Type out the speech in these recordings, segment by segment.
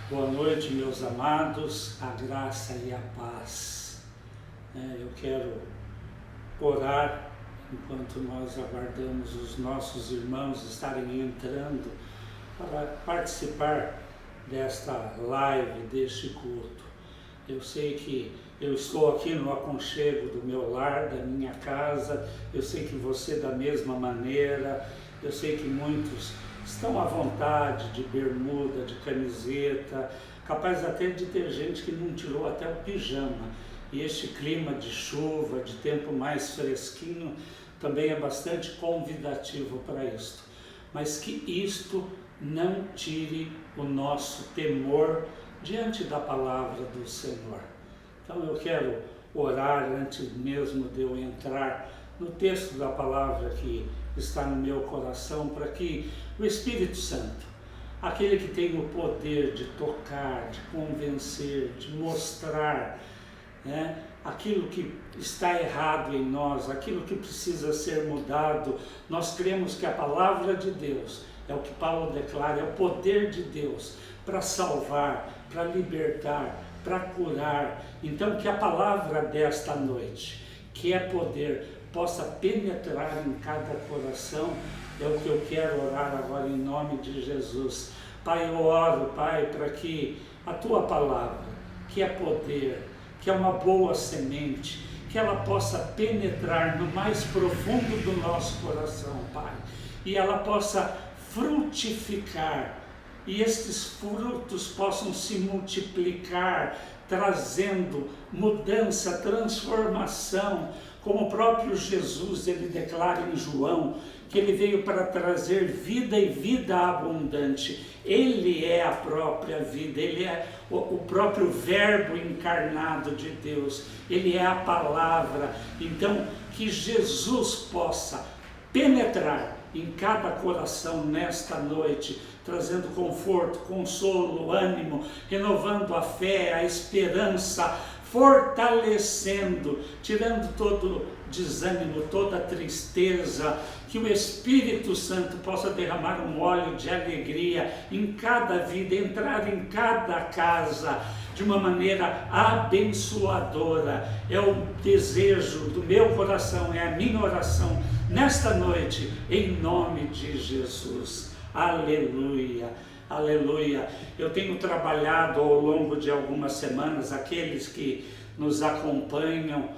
Boa noite, meus amados, a graça e a paz. Eu quero orar enquanto nós aguardamos os nossos irmãos estarem entrando para participar desta live, deste culto. Eu sei que eu estou aqui no aconchego do meu lar, da minha casa, eu sei que você da mesma maneira, eu sei que muitos estão à vontade de bermuda, de camiseta, capaz até de ter gente que não tirou até o pijama. E este clima de chuva, de tempo mais fresquinho, também é bastante convidativo para isto. Mas que isto não tire o nosso temor diante da palavra do Senhor. Então eu quero orar antes mesmo de eu entrar no texto da palavra que está no meu coração, para que o Espírito Santo, aquele que tem o poder de tocar, de convencer, de mostrar, aquilo que está errado em nós, aquilo que precisa ser mudado, nós cremos que a palavra de Deus, é o que Paulo declara, é o poder de Deus para salvar, para libertar, para curar. Então que a palavra desta noite, que é poder, possa penetrar em cada coração. É o que eu quero orar agora em nome de Jesus. Pai, eu oro, Pai, para que a Tua palavra, que é poder, que é uma boa semente, que ela possa penetrar no mais profundo do nosso coração, Pai, e ela possa frutificar, e estes frutos possam se multiplicar, trazendo mudança, transformação, como o próprio Jesus, ele declara em João, que ele veio para trazer vida e vida abundante. Ele é a própria vida, ele é o próprio verbo encarnado de Deus, ele é a palavra. Então, que Jesus possa penetrar em cada coração nesta noite, trazendo conforto, consolo, ânimo, renovando a fé, a esperança, fortalecendo, tirando todo desânimo, toda tristeza, que o Espírito Santo possa derramar um óleo de alegria em cada vida, entrar em cada casa de uma maneira abençoadora. É o desejo do meu coração, é a minha oração nesta noite, em nome de Jesus. Aleluia. Aleluia. Eu tenho trabalhado ao longo de algumas semanas, aqueles que nos acompanham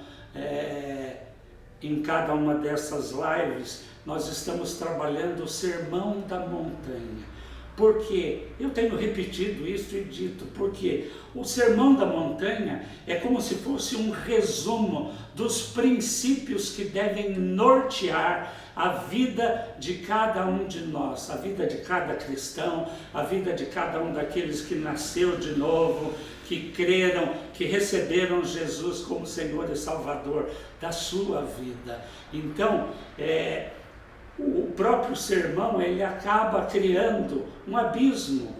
em cada uma dessas lives, nós estamos trabalhando o Sermão da Montanha. Porque eu tenho repetido isso e dito, porque o Sermão da Montanha é como se fosse um resumo dos princípios que devem nortear a vida de cada um de nós, a vida de cada cristão, a vida de cada um daqueles que nasceu de novo, que creram, que receberam Jesus como Senhor e Salvador da sua vida. Então, o próprio sermão, ele acaba criando um abismo,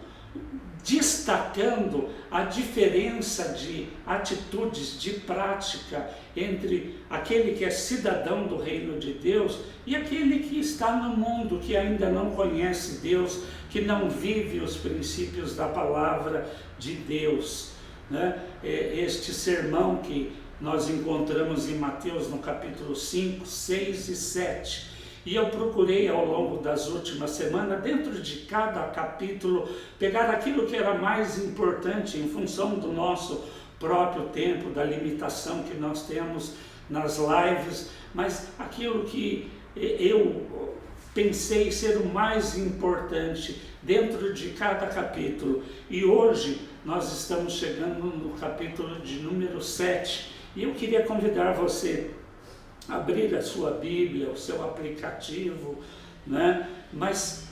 destacando a diferença de atitudes, de prática entre aquele que é cidadão do reino de Deus e aquele que está no mundo, que ainda não conhece Deus, que não vive os princípios da palavra de Deus. Este sermão que nós encontramos em Mateus no capítulo 5, 6 e 7. E eu procurei ao longo das últimas semanas, dentro de cada capítulo, pegar aquilo que era mais importante em função do nosso próprio tempo, da limitação que nós temos nas lives, mas aquilo que eu pensei ser o mais importante dentro de cada capítulo. E hoje nós estamos chegando no capítulo de número 7, e eu queria convidar você abrir a sua Bíblia, o seu aplicativo, mas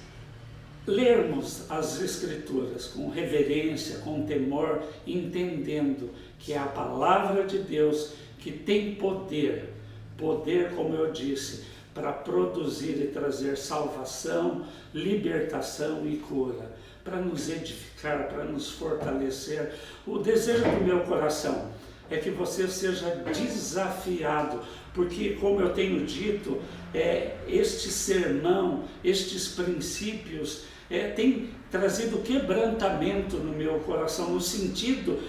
lermos as Escrituras com reverência, com temor, entendendo que é a palavra de Deus que tem poder, como eu disse, para produzir e trazer salvação, libertação e cura, para nos edificar, para nos fortalecer. O desejo do meu coração é que você seja desafiado, porque, como eu tenho dito, este sermão, estes princípios tem trazido quebrantamento no meu coração, no sentido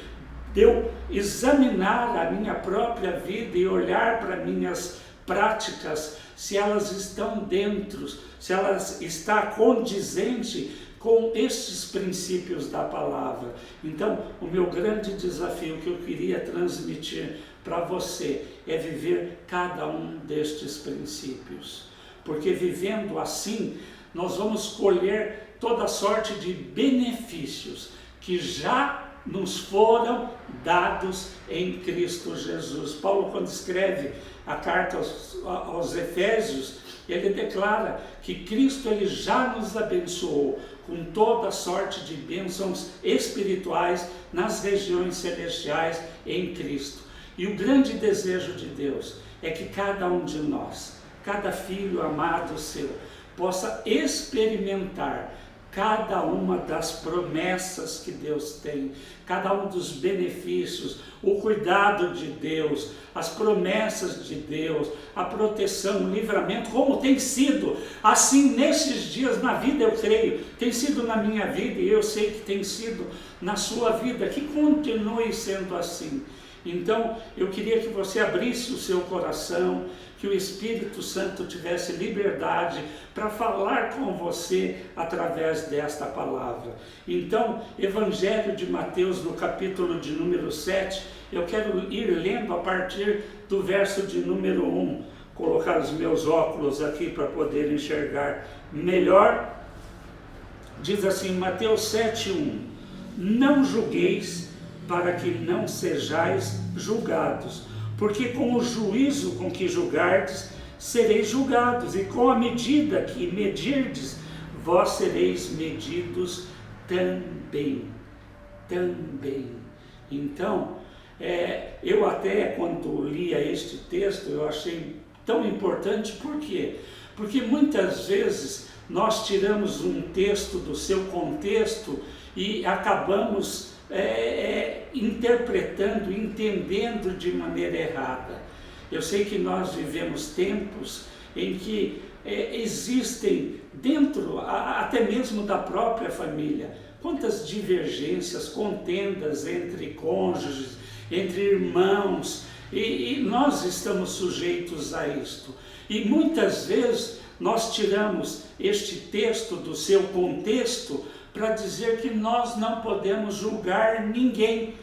de eu examinar a minha própria vida e olhar para minhas práticas, se elas estão dentro, se elas estão condizentes com estes princípios da palavra. Então, o meu grande desafio que eu queria transmitir para você é viver cada um destes princípios, porque vivendo assim, nós vamos colher toda sorte de benefícios que já nos foram dados em Cristo Jesus. Paulo, quando escreve a carta aos Efésios, ele declara que Cristo ele já nos abençoou com toda sorte de bênçãos espirituais nas regiões celestiais em Cristo. E o grande desejo de Deus é que cada um de nós, cada filho amado seu, possa experimentar cada uma das promessas que Deus tem, cada um dos benefícios, o cuidado de Deus, as promessas de Deus, a proteção, o livramento, como tem sido assim nesses dias na vida, eu creio, tem sido na minha vida e eu sei que tem sido na sua vida, que continue sendo assim. Então, eu queria que você abrisse o seu coração, que o Espírito Santo tivesse liberdade para falar com você através desta palavra. Então, Evangelho de Mateus, no capítulo de número 7, eu quero ir lendo a partir do verso de número 1, colocar os meus óculos aqui para poder enxergar melhor. Diz assim, Mateus 7:1, não julgueis para que não sejais julgados, porque com o juízo com que julgardes, sereis julgados, e com a medida que medirdes, vós sereis medidos também. Então, eu até quando lia este texto, eu achei tão importante, por quê? Porque muitas vezes nós tiramos um texto do seu contexto e acabamos interpretando, entendendo de maneira errada. Eu sei que nós vivemos tempos em que existem dentro, até mesmo da própria família, quantas divergências, contendas entre cônjuges, entre irmãos, e nós estamos sujeitos a isto. E muitas vezes nós tiramos este texto do seu contexto para dizer que nós não podemos julgar ninguém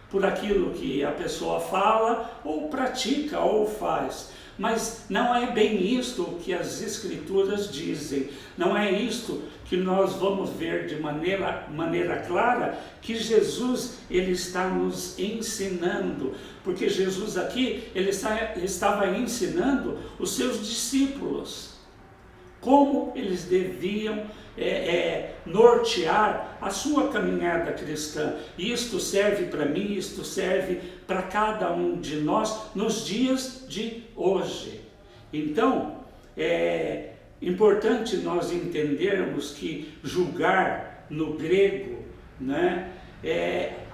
por aquilo que a pessoa fala, ou pratica, ou faz. Mas não é bem isto que as Escrituras dizem, não é isto que nós vamos ver de maneira clara, que Jesus ele está nos ensinando, porque Jesus aqui ele estava ensinando os seus discípulos como eles deviam nortear a sua caminhada cristã. Isto serve para mim, isto serve para cada um de nós nos dias de hoje. Então, é importante nós entendermos que julgar no grego, né,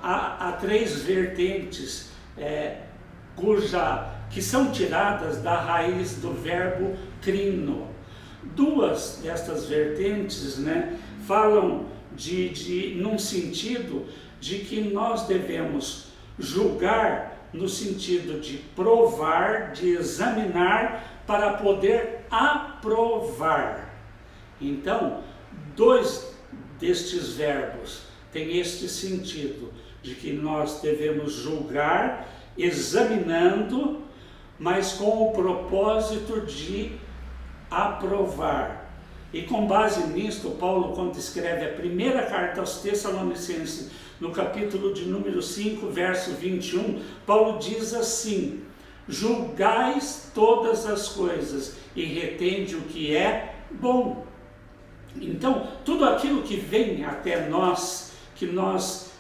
há três vertentes que são tiradas da raiz do verbo crino. Duas destas vertentes, né, falam num sentido de que nós devemos julgar no sentido de provar, de examinar para poder aprovar. Então, dois destes verbos têm este sentido de que nós devemos julgar examinando, mas com o propósito de aprovar. E com base nisto, Paulo, quando escreve a primeira carta aos Tessalonicenses, no capítulo de número 5, verso 21, Paulo diz assim: julgais todas as coisas e retende o que é bom. Então, tudo aquilo que vem até nós, que nós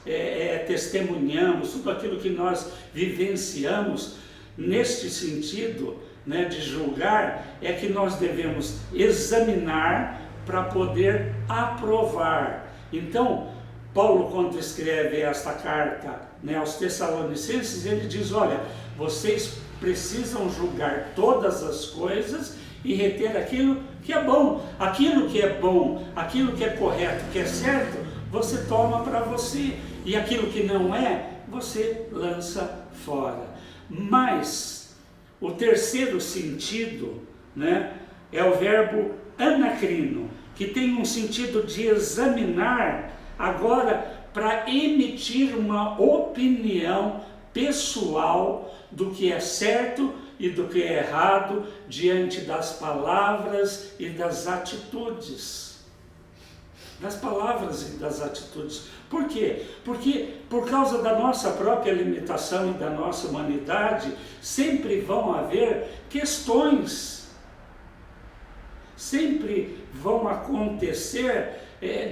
testemunhamos, tudo aquilo que nós vivenciamos, neste sentido, né, de julgar, é que nós devemos examinar para poder aprovar. Então, Paulo, quando escreve esta carta, né, aos Tessalonicenses, ele diz: olha, vocês precisam julgar todas as coisas e reter aquilo que é bom. Aquilo que é bom, aquilo que é correto, que é certo, você toma para você. E aquilo que não é, você lança fora. Mas o terceiro sentido, né, é o verbo anacrino, que tem um sentido de examinar, agora para emitir uma opinião pessoal do que é certo e do que é errado diante das palavras e das atitudes. Das palavras e das atitudes. Por quê? Porque por causa da nossa própria limitação e da nossa humanidade, sempre vão haver questões, sempre vão acontecer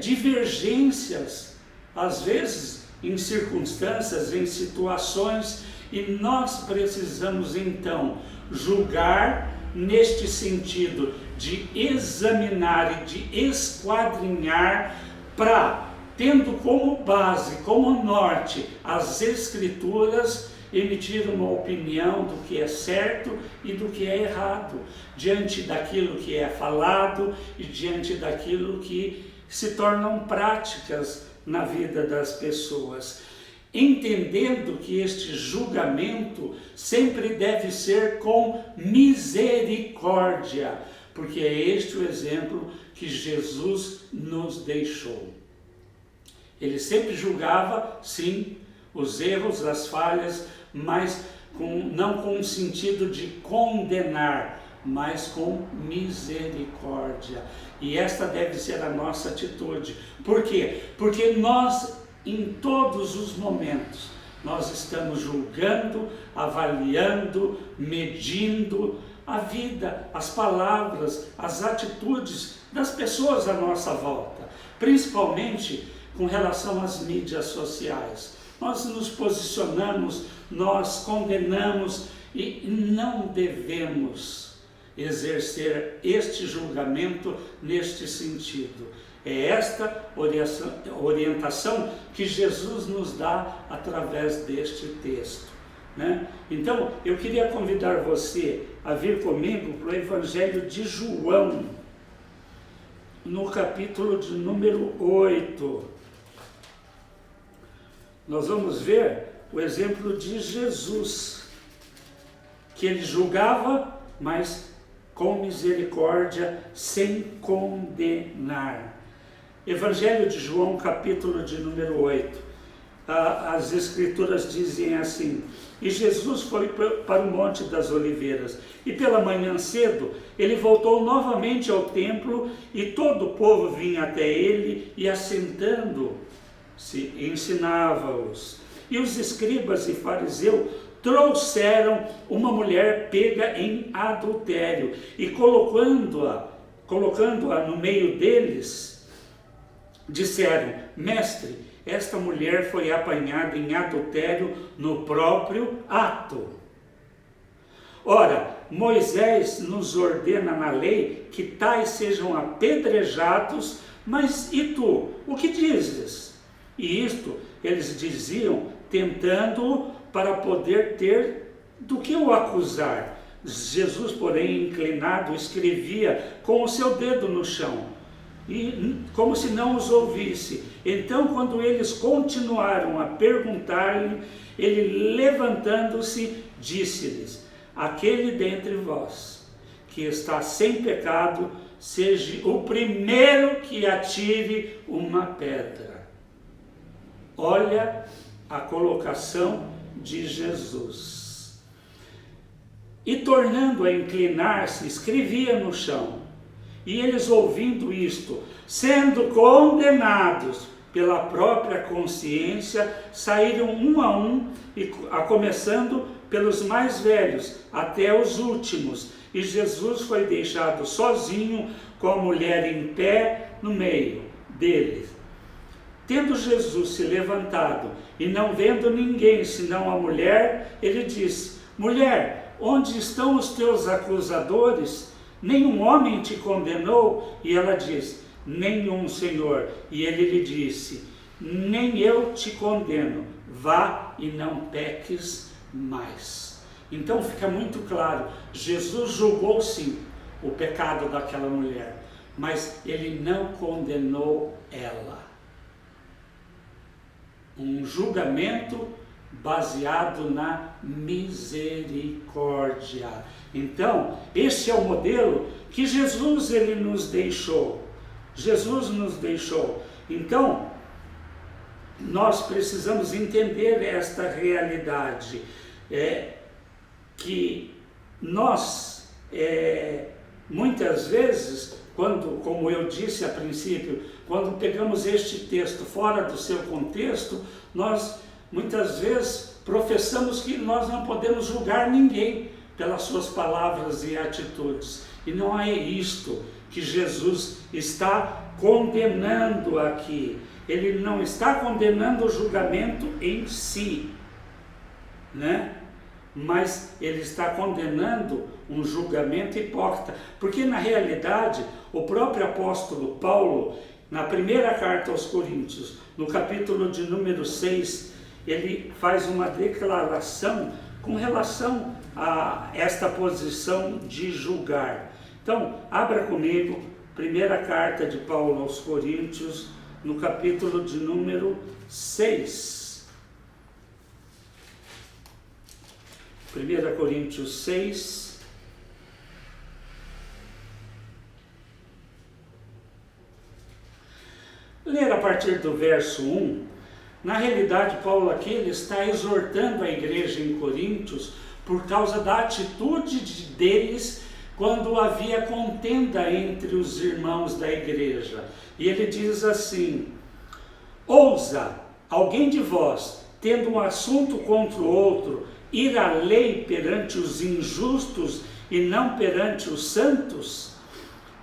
divergências, às vezes em circunstâncias, em situações, e nós precisamos então julgar neste sentido de examinar e de esquadrinhar, para, tendo como base, como norte, as Escrituras, emitir uma opinião do que é certo e do que é errado, diante daquilo que é falado e diante daquilo que se tornam práticas na vida das pessoas. Entendendo que este julgamento sempre deve ser com misericórdia, porque é este o exemplo que Jesus nos deixou. Ele sempre julgava, sim, os erros, as falhas, mas não com o sentido de condenar, mas com misericórdia. E esta deve ser a nossa atitude. Por quê? Porque nós, em todos os momentos, nós estamos julgando, avaliando, medindo a vida, as palavras, as atitudes das pessoas à nossa volta, principalmente com relação às mídias sociais. Nós nos posicionamos, nós condenamos e não devemos exercer este julgamento neste sentido. É esta orientação que Jesus nos dá através deste texto, né? Então, eu queria convidar você a vir comigo para o Evangelho de João, no capítulo de número 8. Nós vamos ver o exemplo de Jesus, que ele julgava, mas com misericórdia, sem condenar. Evangelho de João, capítulo de número 8. As Escrituras dizem assim: e Jesus foi para o Monte das Oliveiras, e pela manhã cedo ele voltou novamente ao templo, e todo o povo vinha até ele, e assentando-se, ensinava-os. E os escribas e fariseus trouxeram uma mulher pega em adultério, e colocando-a no meio deles, disseram: mestre, esta mulher foi apanhada em adultério no próprio ato. Ora, Moisés nos ordena na lei que tais sejam apedrejados, mas e tu, o que dizes? E isto eles diziam, tentando-o para poder ter do que o acusar. Jesus, porém, inclinado, escrevia com o seu dedo no chão, e como se não os ouvisse. Então, quando eles continuaram a perguntar-lhe, ele, levantando-se, disse-lhes: aquele dentre vós que está sem pecado, seja o primeiro que atire uma pedra. Olha a colocação de Jesus. E tornando a inclinar-se, escrevia no chão. E eles, ouvindo isto, sendo condenados pela própria consciência, saíram um a um, começando pelos mais velhos até os últimos. E Jesus foi deixado sozinho, com a mulher em pé no meio deles. Tendo Jesus se levantado e não vendo ninguém senão a mulher, ele disse: mulher, onde estão os teus acusadores? Nenhum homem te condenou? E ela diz: nenhum, Senhor. E ele lhe disse: nem eu te condeno, vá e não peques mais. Então fica muito claro, Jesus julgou sim o pecado daquela mulher, mas ele não condenou ela. Um julgamento baseado na misericórdia. Então, esse é o modelo que Jesus ele nos deixou. Jesus nos deixou. Então, nós precisamos entender esta realidade, que nós, muitas vezes, como eu disse a princípio, quando pegamos este texto fora do seu contexto, nós muitas vezes professamos que nós não podemos julgar ninguém pelas suas palavras e atitudes. E não é isto que Jesus está condenando aqui. Ele não está condenando o julgamento em si, né? Mas ele está condenando um julgamento hipócrita, porque na realidade o próprio apóstolo Paulo, na primeira carta aos Coríntios, no capítulo de número 6, ele faz uma declaração com relação a esta posição de julgar. Então, abra comigo, primeira carta de Paulo aos Coríntios, no capítulo de número 6. 1 Coríntios 6, ler a partir do verso 1, na realidade Paulo aqui ele está exortando a igreja em Coríntios por causa da atitude deles quando havia contenda entre os irmãos da igreja. E ele diz assim: ousa alguém de vós, tendo um assunto contra o outro, ir à lei perante os injustos e não perante os santos?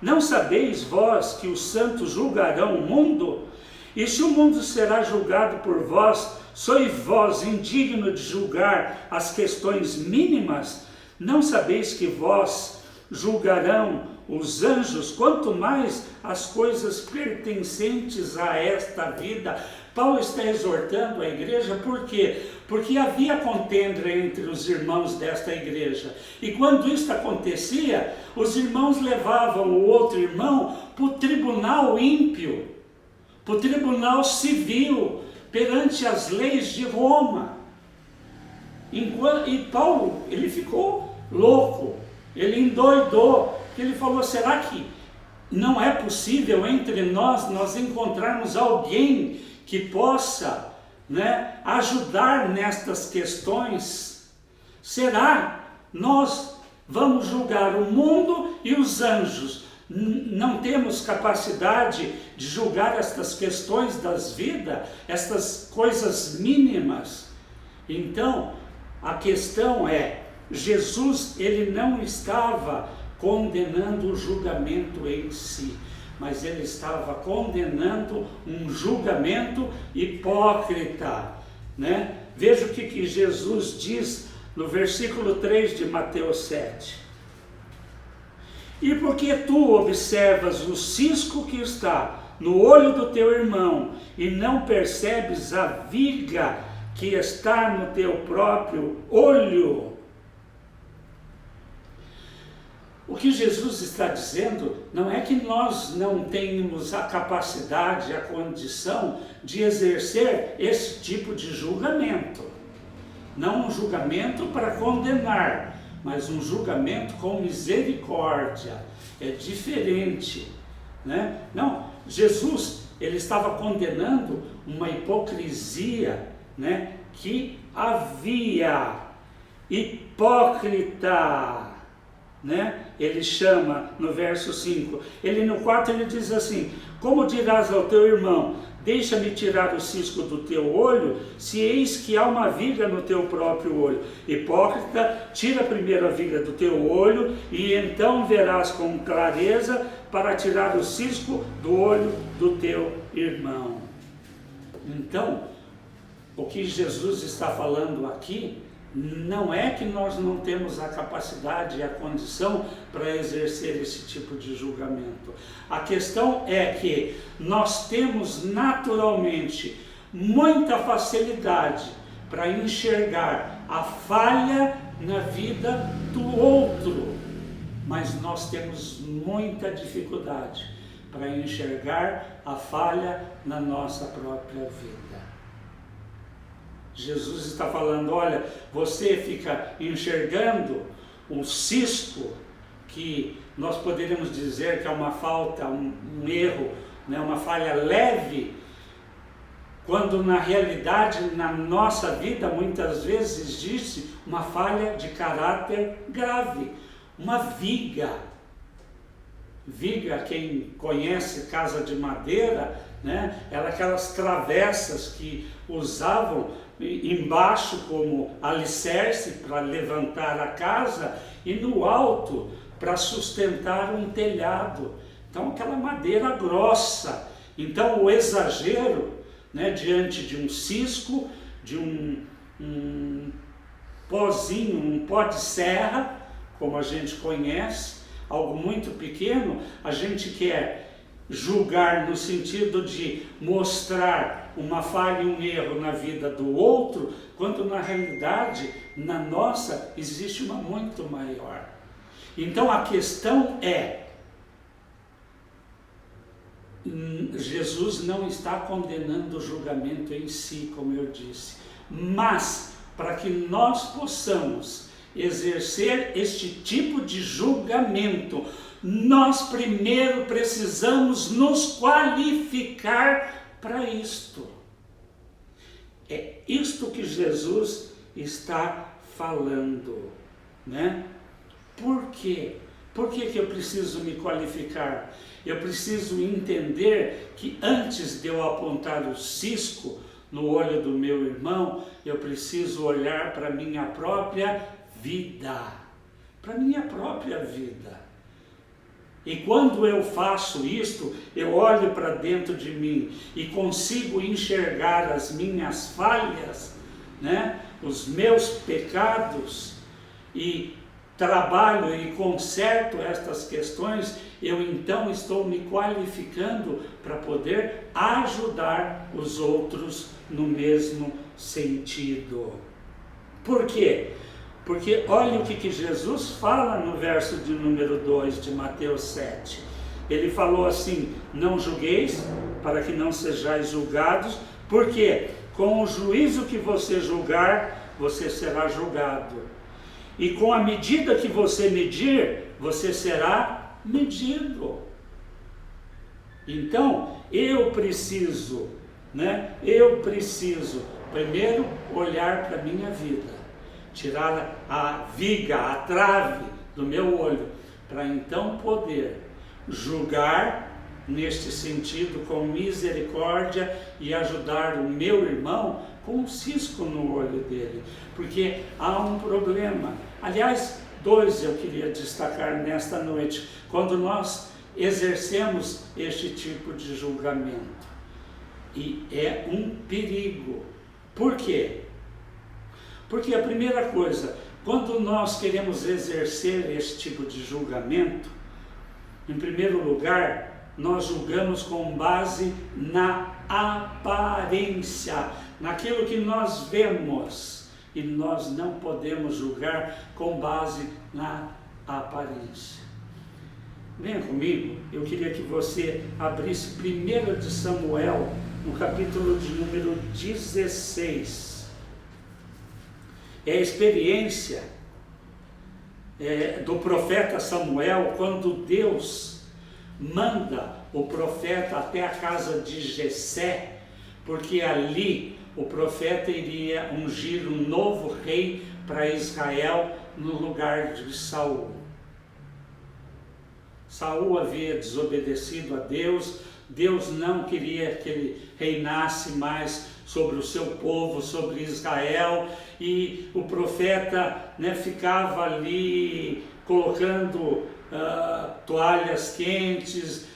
Não sabeis vós que os santos julgarão o mundo? E se o mundo será julgado por vós, sois vós indigno de julgar as questões mínimas? Não sabeis que vós julgarão os anjos, quanto mais as coisas pertencentes a esta vida? Paulo está exortando a igreja, por quê? Porque havia contenda entre os irmãos desta igreja. E quando isso acontecia, os irmãos levavam o outro irmão para o tribunal ímpio, para o tribunal civil, perante as leis de Roma. E Paulo, ele ficou louco, ele endoidou, porque ele falou: será que não é possível entre nós encontrarmos alguém que possa, ajudar nestas questões? Será nós vamos julgar o mundo e os anjos? Não temos capacidade de julgar estas questões das vidas, estas coisas mínimas? Então, a questão é, Jesus ele não estava condenando o julgamento em si, mas ele estava condenando um julgamento hipócrita, né? Veja o que Jesus diz no versículo 3 de Mateus 7. E porque tu observas o cisco que está no olho do teu irmão e não percebes a viga que está no teu próprio olho? O que Jesus está dizendo não é que nós não tenhamos a capacidade, a condição de exercer esse tipo de julgamento. Não um julgamento para condenar, mas um julgamento com misericórdia. É diferente, né? Não, Jesus, ele estava condenando uma hipocrisia, né, que havia. Hipócrita, né? Ele chama no verso 5, no 4 ele diz assim: como dirás ao teu irmão, deixa-me tirar o cisco do teu olho, se eis que há uma viga no teu próprio olho? Hipócrita, tira primeiro a viga do teu olho, e então verás com clareza para tirar o cisco do olho do teu irmão. Então, o que Jesus está falando aqui não é que nós não temos a capacidade e a condição para exercer esse tipo de julgamento. A questão é que nós temos naturalmente muita facilidade para enxergar a falha na vida do outro, mas nós temos muita dificuldade para enxergar a falha na nossa própria vida. Jesus está falando, olha, você fica enxergando um cisco que nós poderíamos dizer que é uma falta, um erro, né, uma falha leve, quando na realidade, na nossa vida, muitas vezes existe uma falha de caráter grave, uma viga. Viga, quem conhece casa de madeira, né, era aquelas travessas que usavam embaixo como alicerce para levantar a casa e no alto para sustentar um telhado. Então aquela madeira grossa. Então o exagero, né, diante de um cisco, de um pozinho, um pó de serra, como a gente conhece, algo muito pequeno, a gente quer julgar no sentido de mostrar uma falha e um erro na vida do outro, quando na realidade, na nossa, existe uma muito maior. Então a questão é, Jesus não está condenando o julgamento em si, como eu disse, mas para que nós possamos exercer este tipo de julgamento, nós primeiro precisamos nos qualificar para isto. É isto que Jesus está falando, né? Por quê? Por que eu preciso me qualificar? Eu preciso entender que antes de eu apontar o cisco no olho do meu irmão, eu preciso olhar para a minha própria vida. Para a minha própria vida. E quando eu faço isto, eu olho para dentro de mim e consigo enxergar as minhas falhas, né? Os meus pecados, e trabalho e conserto estas questões, eu então estou me qualificando para poder ajudar os outros no mesmo sentido. Por quê? Porque olha o que Jesus fala no verso de número 2 de Mateus 7. Ele falou assim, não julgueis para que não sejais julgados, porque com o juízo que você julgar, você será julgado. E com a medida que você medir, você será medido. Então, eu preciso primeiro olhar para a minha vida, tirar a viga, a trave do meu olho, para então poder julgar neste sentido com misericórdia e ajudar o meu irmão com um cisco no olho dele, porque há um problema. Aliás, dois eu queria destacar nesta noite, quando nós exercemos este tipo de julgamento, e é um perigo. Por quê? Porque a primeira coisa, quando nós queremos exercer esse tipo de julgamento, em primeiro lugar, nós julgamos com base na aparência, naquilo que nós vemos, e nós não podemos julgar com base na aparência. Venha comigo, eu queria que você abrisse 1 de Samuel, no capítulo de número 16. É a experiência do profeta Samuel, quando Deus manda o profeta até a casa de Jessé, porque ali o profeta iria ungir um novo rei para Israel no lugar de Saul. Saul havia desobedecido a Deus, Deus não queria que ele reinasse mais sobre o seu povo, sobre Israel, e o profeta, ficava ali colocando toalhas quentes,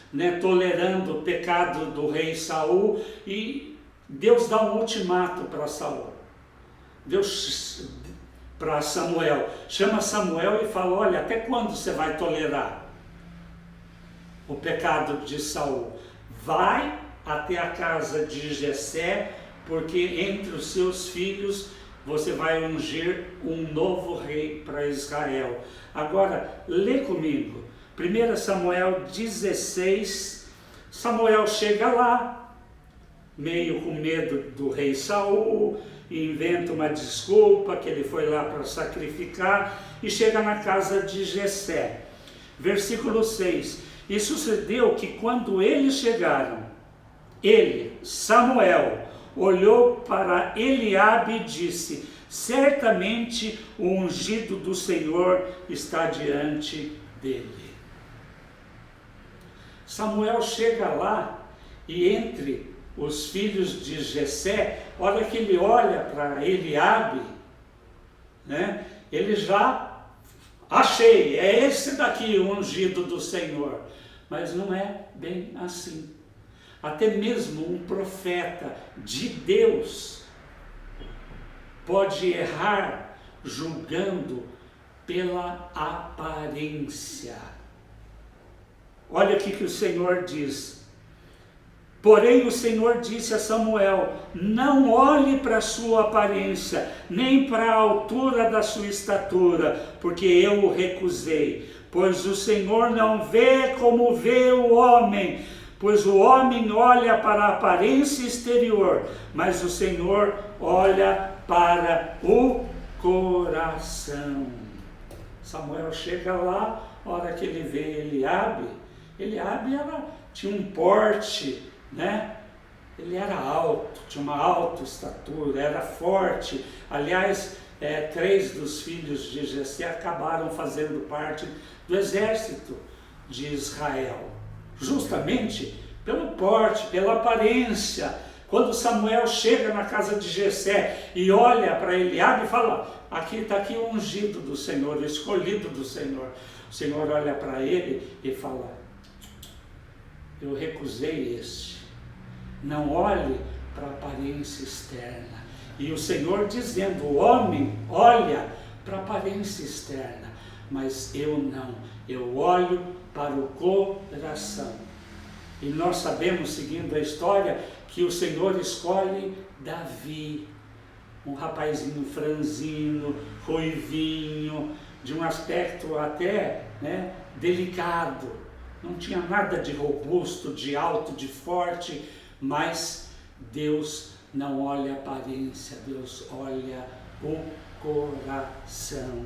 tolerando o pecado do rei Saul, e Deus dá um ultimato para Saul. Deus, para Samuel, chama Samuel e fala, olha, até quando você vai tolerar o pecado de Saul? Vai até a casa de Jessé, porque entre os seus filhos você vai ungir um novo rei para Israel. Agora, lê comigo, 1 Samuel 16, Samuel chega lá, meio com medo do rei Saul, inventa uma desculpa que ele foi lá para sacrificar, e chega na casa de Jessé. Versículo 6, e sucedeu que quando eles chegaram, ele, Samuel, olhou para Eliabe e disse: certamente o ungido do Senhor está diante dele. Samuel chega lá e entre os filhos de Jessé, olha que ele olha para Eliabe, né? Ele já achei, é esse daqui o ungido do Senhor, mas não é bem assim. Até mesmo um profeta de Deus pode errar julgando pela aparência. Olha o que o Senhor diz. Porém o Senhor disse a Samuel: não olhe para a sua aparência, nem para a altura da sua estatura, porque eu o recusei. Pois o Senhor não vê como vê o homem, pois o homem olha para a aparência exterior, mas o Senhor olha para o coração. Samuel chega lá, a hora que ele vê Eliabe tinha um porte, né? Ele era alto, tinha uma alta estatura, era forte. Aliás, 3 dos filhos de Jessé acabaram fazendo parte do exército de Israel, justamente pelo porte, pela aparência. Quando Samuel chega na casa de Jessé e olha para Eliabe e fala: aqui está aqui o ungido do Senhor, o escolhido do Senhor. O Senhor olha para ele e fala: eu recusei este. Não olhe para a aparência externa. E o Senhor dizendo: o homem olha para a aparência externa, mas eu não, eu olho para o coração. E nós sabemos, seguindo a história, que o Senhor escolhe Davi, um rapazinho franzino, ruivinho, de um aspecto até, né, delicado. Não tinha nada de robusto, de alto, de forte, mas Deus não olha a aparência, Deus olha o coração,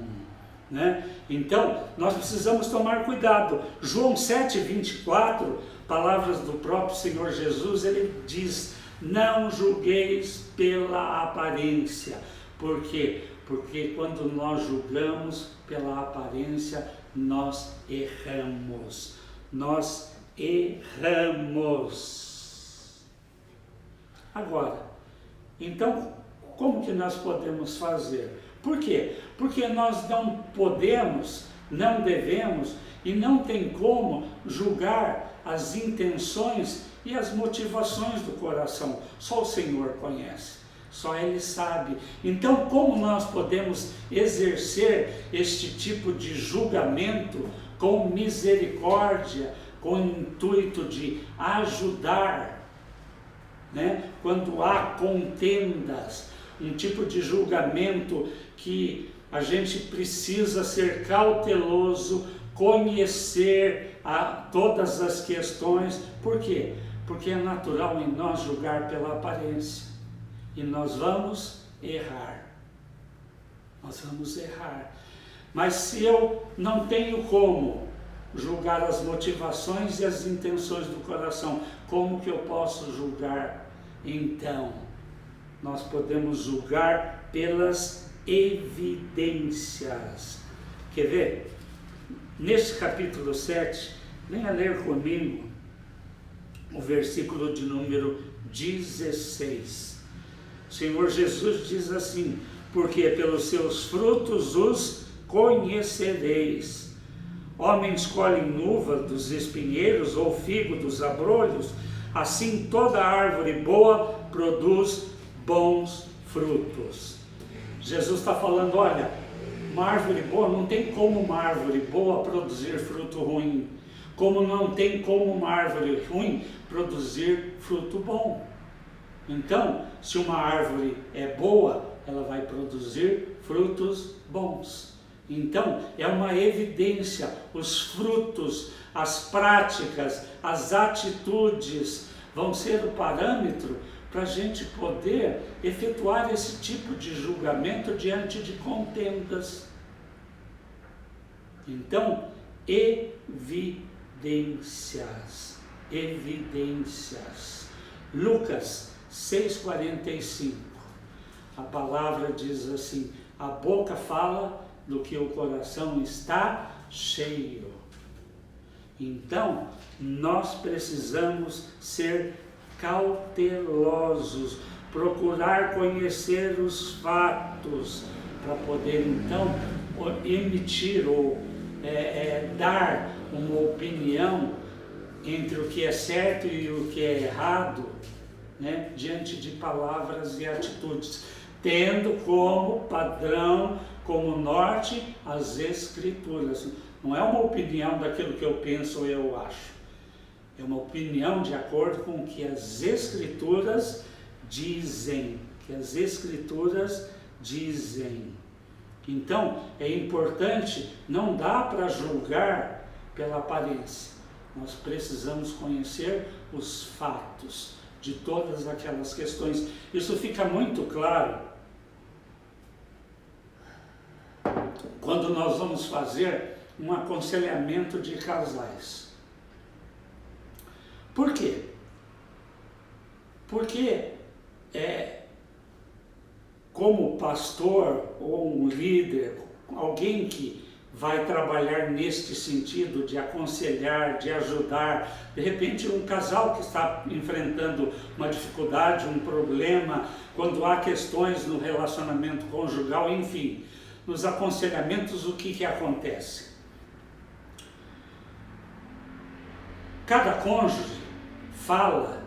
né? Então, nós precisamos tomar cuidado. João 7,24, palavras do próprio Senhor Jesus, ele diz: não julgueis pela aparência. Por quê? Porque quando nós julgamos pela aparência, nós erramos. Nós erramos. Agora, então, como que nós podemos fazer? Por quê? Porque nós não podemos, não devemos e não tem como julgar as intenções e as motivações do coração. Só o Senhor conhece, só Ele sabe. Então, como nós podemos exercer este tipo de julgamento com misericórdia, com o intuito de ajudar, né? Quando há contendas, um tipo de julgamento que a gente precisa ser cauteloso, conhecer todas as questões. Por quê? Porque é natural em nós julgar pela aparência, e nós vamos errar. Nós vamos errar. Mas se eu não tenho como julgar as motivações e as intenções do coração, como que eu posso julgar? Então, nós podemos julgar pelas evidências. Quer ver? Neste capítulo 7, venha ler comigo o versículo de número 16. O Senhor Jesus diz assim: porque pelos seus frutos os conhecereis. Homens colhem uva dos espinheiros ou figo dos abrolhos, assim toda árvore boa produz bons frutos. Jesus está falando: olha, uma árvore boa, não tem como uma árvore boa produzir fruto ruim, como não tem como uma árvore ruim produzir fruto bom. Então, se uma árvore é boa, ela vai produzir frutos bons. Então, é uma evidência, os frutos, as práticas, as atitudes vão ser o parâmetro para a gente poder efetuar esse tipo de julgamento diante de contendas. Então, evidências. Lucas 6,45. A palavra diz assim: a boca fala do que o coração está cheio. Então, nós precisamos ser cautelosos, procurar conhecer os fatos, para poder então emitir ou dar uma opinião entre o que é certo e o que é errado, né, diante de palavras e atitudes, tendo como padrão, como norte, as Escrituras. Não é uma opinião daquilo que eu penso ou eu acho. É uma opinião de acordo com o que as Escrituras dizem. Então, é importante, não dá para julgar pela aparência. Nós precisamos conhecer os fatos de todas aquelas questões. Isso fica muito claro quando nós vamos fazer um aconselhamento de casais. Por quê? Porque como pastor ou um líder, alguém que vai trabalhar neste sentido de aconselhar, de ajudar, de repente um casal que está enfrentando uma dificuldade, um problema, quando há questões no relacionamento conjugal, enfim, nos aconselhamentos o que acontece? Cada cônjuge fala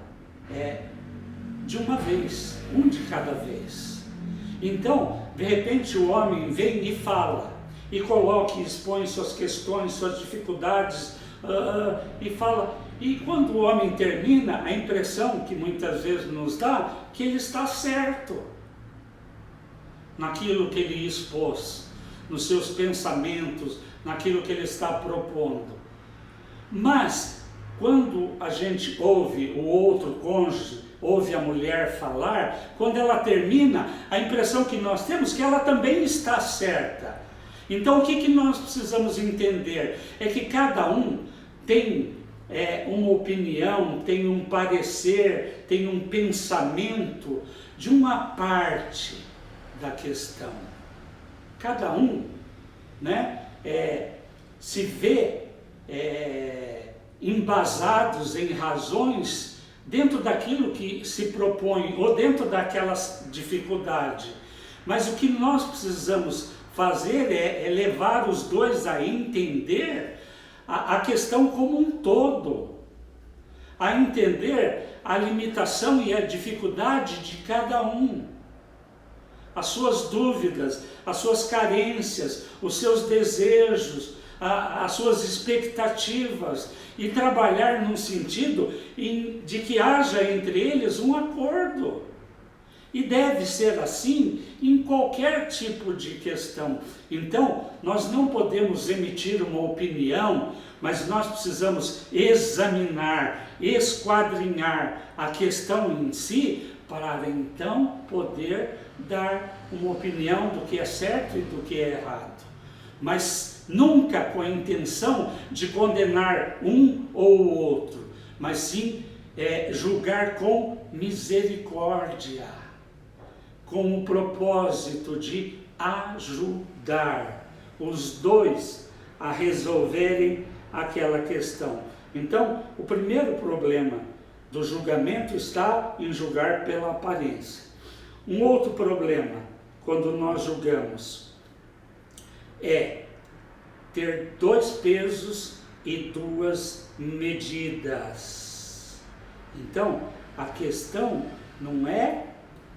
de uma vez, um de cada vez. Então, de repente o homem vem e fala, e coloca e expõe suas questões, suas dificuldades, e fala. E quando o homem termina, a impressão que muitas vezes nos dá, que ele está certo naquilo que ele expôs, nos seus pensamentos, naquilo que ele está propondo. Mas, quando a gente ouve o outro cônjuge, ouve a mulher falar, quando ela termina, a impressão que nós temos é que ela também está certa. Então, o que nós precisamos entender? É que cada um tem uma opinião, tem um parecer, tem um pensamento de uma parte da questão. Cada um, né, se vê embasados em razões dentro daquilo que se propõe ou dentro daquela dificuldade. Mas o que nós precisamos fazer é levar os dois a entender a questão como um todo, a entender a limitação e a dificuldade de cada um, as suas dúvidas, as suas carências, os seus desejos, as suas expectativas, e trabalhar num sentido de que haja entre eles um acordo. E deve ser assim em qualquer tipo de questão. Então, nós não podemos emitir uma opinião, mas nós precisamos examinar, esquadrinhar a questão em si, para então poder dar uma opinião do que é certo e do que é errado. Mas nunca com a intenção de condenar um ou o outro, mas sim julgar com misericórdia, com o propósito de ajudar os dois a resolverem aquela questão. Então, o primeiro problema do julgamento está em julgar pela aparência. Um outro problema, quando nós julgamos, é ter dois pesos e duas medidas. Então, a questão não é,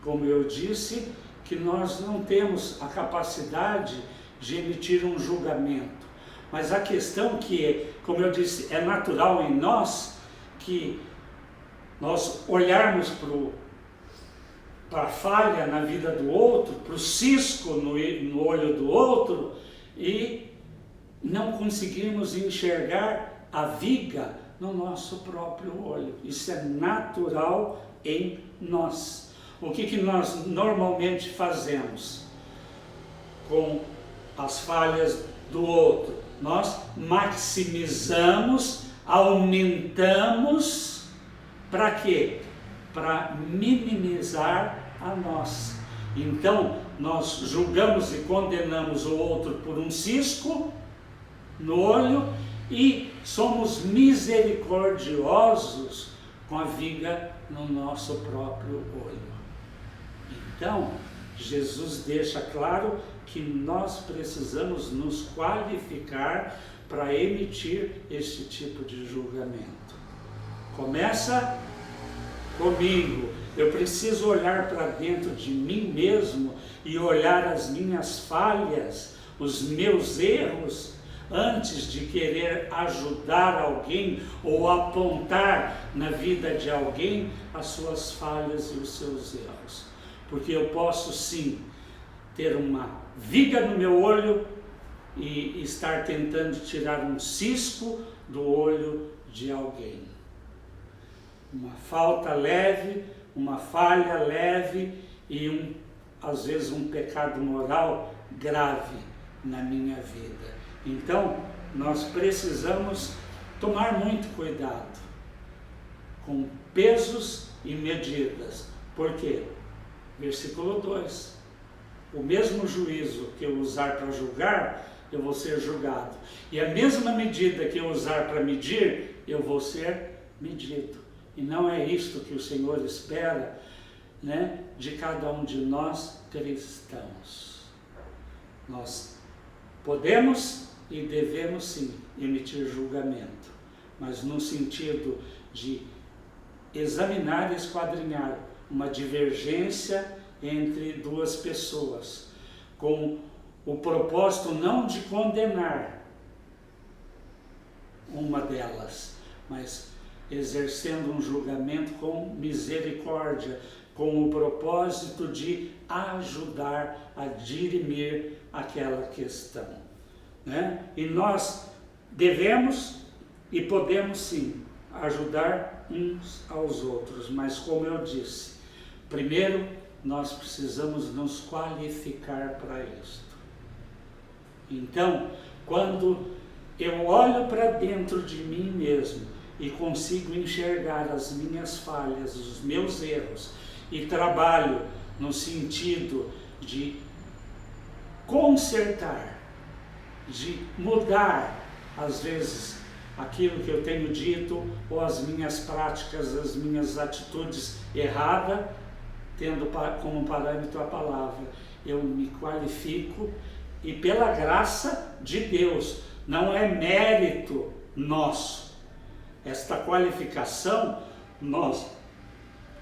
como eu disse, que nós não temos a capacidade de emitir um julgamento, mas a questão que, como eu disse, é natural em nós, que nós olharmos para para a falha na vida do outro, para o cisco no olho do outro, e não conseguimos enxergar a viga no nosso próprio olho. Isso é natural em nós. O que nós normalmente fazemos com as falhas do outro? Nós maximizamos, aumentamos, para quê? Para minimizar a nós. Então, nós julgamos e condenamos o outro por um cisco no olho e somos misericordiosos com a viga no nosso próprio olho. Então, Jesus deixa claro que nós precisamos nos qualificar para emitir este tipo de julgamento. Começa comigo. Eu preciso olhar para dentro de mim mesmo e olhar as minhas falhas, os meus erros, antes de querer ajudar alguém ou apontar na vida de alguém as suas falhas e os seus erros. Porque eu posso sim ter uma viga no meu olho e estar tentando tirar um cisco do olho de alguém. Uma falta leve, uma falha leve e às vezes um pecado moral grave na minha vida. Então, nós precisamos tomar muito cuidado com pesos e medidas. Por quê? Versículo 2. O mesmo juízo que eu usar para julgar, eu vou ser julgado. E a mesma medida que eu usar para medir, eu vou ser medido. E não é isto que o Senhor espera, né, de cada um de nós cristãos. Nós podemos e devemos sim emitir julgamento, mas no sentido de examinar e esquadrinhar uma divergência entre duas pessoas, com o propósito não de condenar uma delas, mas exercendo um julgamento com misericórdia, com o propósito de ajudar a dirimir aquela questão, né? E nós devemos e podemos sim ajudar uns aos outros, mas como eu disse, primeiro nós precisamos nos qualificar para isto. Então, quando eu olho para dentro de mim mesmo e consigo enxergar as minhas falhas, os meus erros, e trabalho no sentido de consertar, de mudar, às vezes, aquilo que eu tenho dito, ou as minhas práticas, as minhas atitudes erradas, tendo como parâmetro a palavra, eu me qualifico, e pela graça de Deus, não é mérito nosso. Esta qualificação nós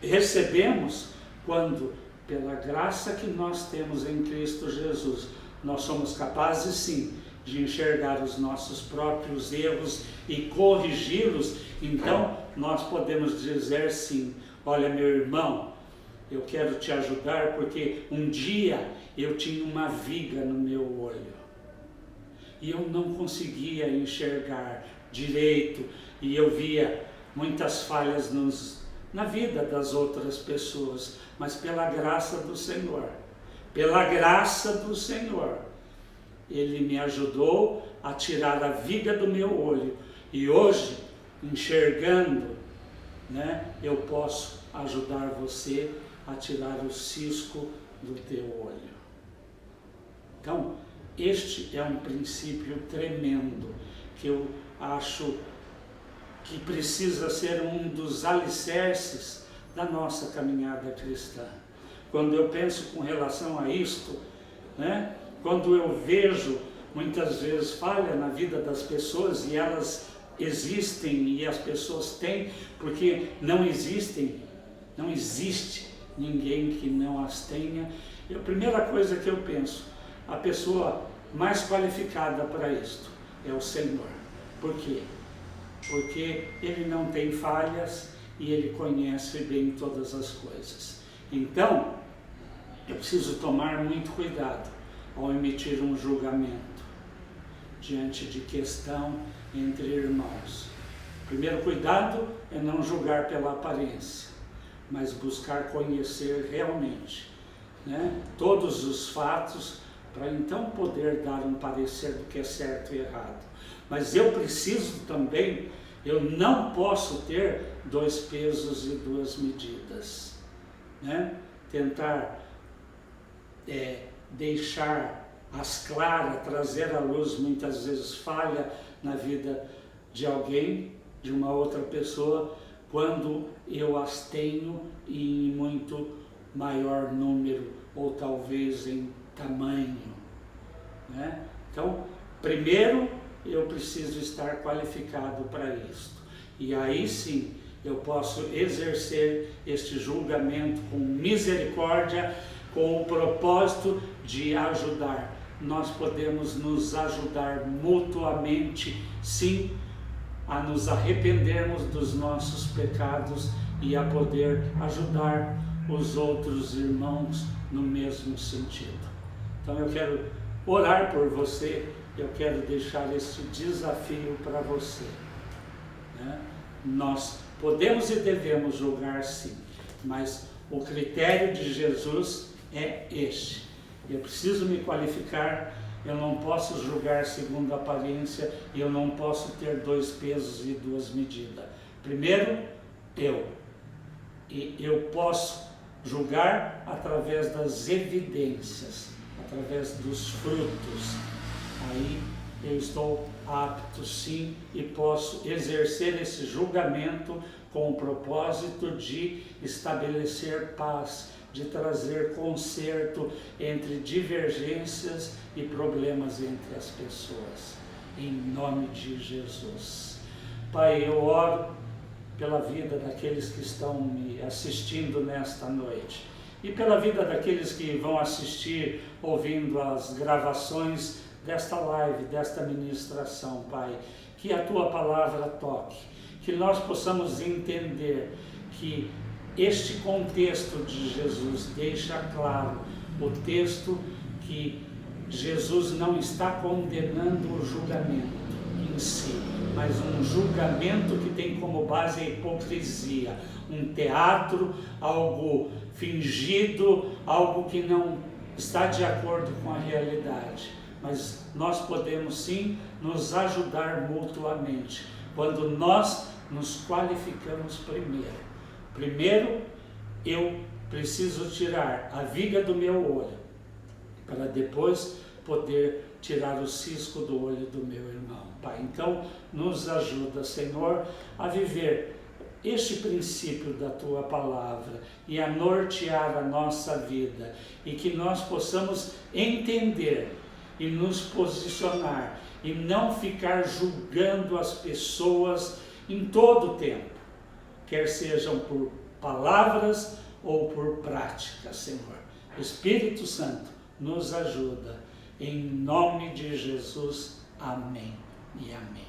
recebemos quando, pela graça que nós temos em Cristo Jesus, nós somos capazes sim de enxergar os nossos próprios erros e corrigi-los. Então nós podemos dizer sim: olha, meu irmão, eu quero te ajudar porque um dia eu tinha uma viga no meu olho e eu não conseguia enxergar direito, e eu via muitas falhas na vida das outras pessoas, mas pela graça do Senhor, Ele me ajudou a tirar a viga do meu olho, e hoje, enxergando, né, eu posso ajudar você a tirar o cisco do teu olho. Então, este é um princípio tremendo, que eu acho que precisa ser um dos alicerces da nossa caminhada cristã. Quando eu penso com relação a isto, né, quando eu vejo muitas vezes falha na vida das pessoas, e elas existem e as pessoas têm, porque não existe ninguém que não as tenha. E a primeira coisa que eu penso, a pessoa mais qualificada para isto é o Senhor. Por quê? Porque Ele não tem falhas e Ele conhece bem todas as coisas. Então, eu preciso tomar muito cuidado ao emitir um julgamento diante de questão entre irmãos. O primeiro cuidado é não julgar pela aparência, mas buscar conhecer realmente, né, todos os fatos, para então poder dar um parecer do que é certo e errado. Mas eu preciso também, eu não posso ter dois pesos e duas medidas, né? Tentar deixar as claras, trazer à luz, muitas vezes falha na vida de alguém, de uma outra pessoa, quando eu as tenho em muito maior número, ou talvez em tamanho, né? Então, primeiro eu preciso estar qualificado para isto, e aí sim eu posso exercer este julgamento com misericórdia, com o propósito de ajudar. Nós podemos nos ajudar mutuamente, sim, a nos arrependermos dos nossos pecados e a poder ajudar os outros irmãos no mesmo sentido. Então eu quero orar por você, eu quero deixar este desafio para você, né? Nós podemos e devemos julgar sim, mas o critério de Jesus é este. Eu preciso me qualificar, eu não posso julgar segundo a aparência, e eu não posso ter dois pesos e duas medidas. Primeiro, eu posso julgar através das evidências, através dos frutos. Aí eu estou apto sim e posso exercer esse julgamento com o propósito de estabelecer paz, de trazer conserto entre divergências e problemas entre as pessoas, em nome de Jesus. Pai, eu oro pela vida daqueles que estão me assistindo nesta noite, e pela vida daqueles que vão assistir, ouvindo as gravações desta live, desta ministração, Pai. Que a Tua palavra toque, que nós possamos entender que este contexto de Jesus deixa claro o texto que Jesus não está condenando o julgamento em si, mas um julgamento que tem como base a hipocrisia, um teatro, algo fingido, algo que não está de acordo com a realidade. Mas nós podemos sim nos ajudar mutuamente, quando nós nos qualificamos primeiro. Primeiro, eu preciso tirar a viga do meu olho, para depois poder tirar o cisco do olho do meu irmão. Pai, então nos ajuda, Senhor, a viver este princípio da Tua palavra e a nortear a nossa vida, e que nós possamos entender e nos posicionar e não ficar julgando as pessoas em todo o tempo, quer sejam por palavras ou por práticas, Senhor. Espírito Santo, nos ajuda, em nome de Jesus, amém e amém.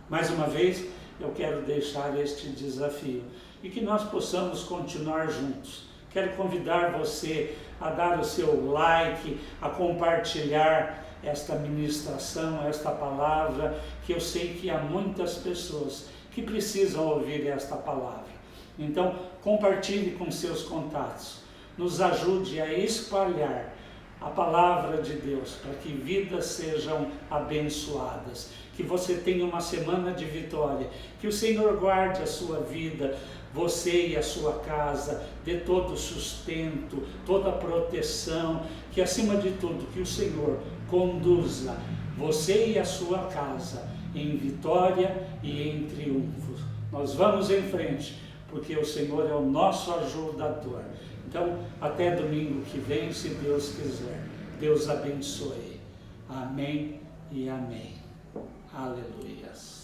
Mais uma vez, eu quero deixar este desafio, e que nós possamos continuar juntos. Quero convidar você a dar o seu like, a compartilhar esta ministração, esta palavra, que eu sei que há muitas pessoas que precisam ouvir esta palavra. Então, compartilhe com seus contatos, nos ajude a espalhar a palavra de Deus, para que vidas sejam abençoadas, que você tenha uma semana de vitória, que o Senhor guarde a sua vida, você e a sua casa, dê todo o sustento, toda a proteção, que acima de tudo, que o Senhor conduza você e a sua casa em vitória e em triunfo. Nós vamos em frente, porque o Senhor é o nosso ajudador. Então, até domingo que vem, se Deus quiser. Deus abençoe. Amém e amém. Aleluias.